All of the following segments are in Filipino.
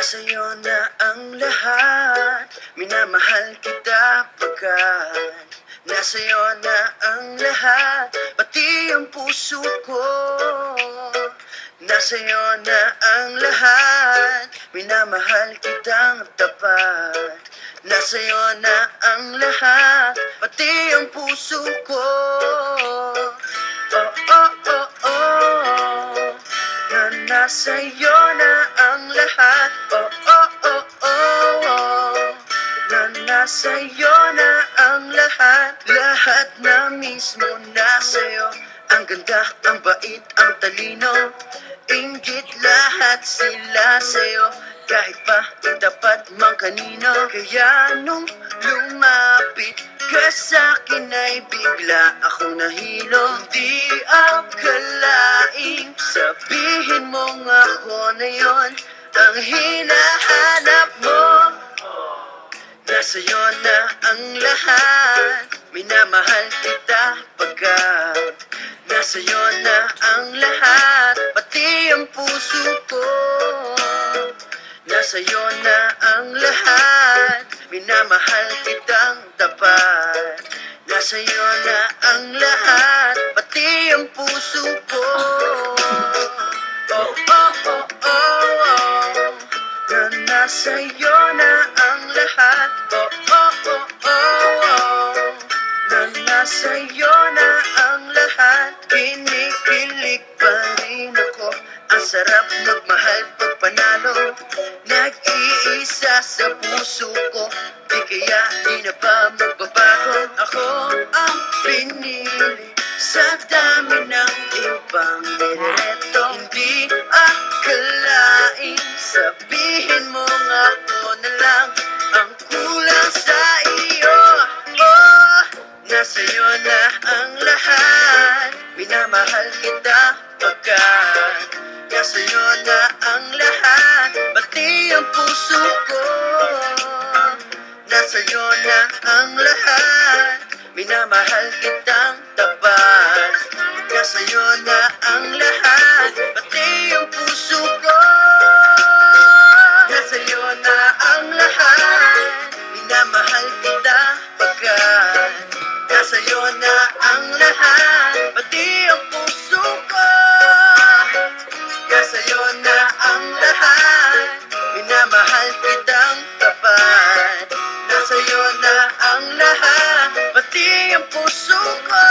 Nasa'yo na ang lahat, minamahal kita pagkat nasa'yo na ang lahat, pati ang puso ko. Nasa'yo na ang lahat, minamahal kitang tapat. Nasa'yo na ang lahat, pati ang puso ko. Oh, oh, oh, oh, na nasa'yo na ang lahat. Oh, oh, oh, oh, oh, na nasa'yo na ang lahat. Lahat na mismo nasa'yo. Ang ganda, ang bait, ang talino, inggit lahat sila sa'yo. Kahit pa itapat mang kanino. Kaya nung lumapit ka sa'kin ay bigla akong nahilo. Di akalaing sabihin mong ako na yon ang hinahanap mo. Nasa'yo na ang lahat, minamahal kita pagkat nasa'yo na ang lahat, pati ang puso ko. Nasa'yo na ang lahat, minamahal kitang tapat. Nasa'yo na ang lahat, pati ang puso ko. Oh, oh, oh, oh, oh, na nasa'yo na ang lahat. Oh, oh, oh, oh, oh, na nasa'yo na ang lahat. Kinikilig pa rin ako, ang sarap magmahal pag panalo. Nag-iisa sa puso ko, di kaya di na ba magbabago. Ako ang pinili sa dami ng ibang nireto. Hindi akalain sabihin mo nga ako na lang ang kulang sa iyo. Oh, nasa'yo na ang lahat, minamahal kita pagkat nasa'yo na ang lahat, pati ang puso ko. Nasa'yo na ang lahat, minamahal kitang tapat. Nasa'yo na ang lahat, pati ang puso ko. Nasa'yo na ang lahat, minamahal kita pagkat nasa'yo na ang lahat, pati ang puso ko. Nasa'yo na ang lahat, minamahal kitang tapat. Nasa'yo na ang lahat, pati ang puso ko.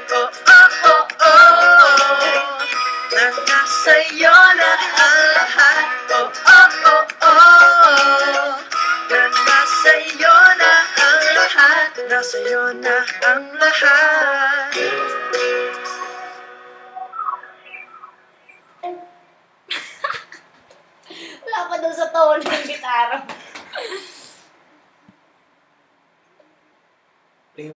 Oh, oh, oh, oh, oh, na nasa'yo na ang lahat. Oh, oh, oh, oh, oh, na nasa'yo na ang lahat. Nasa'yo na ang lahat. Wala pa daw sa tono ng gitara.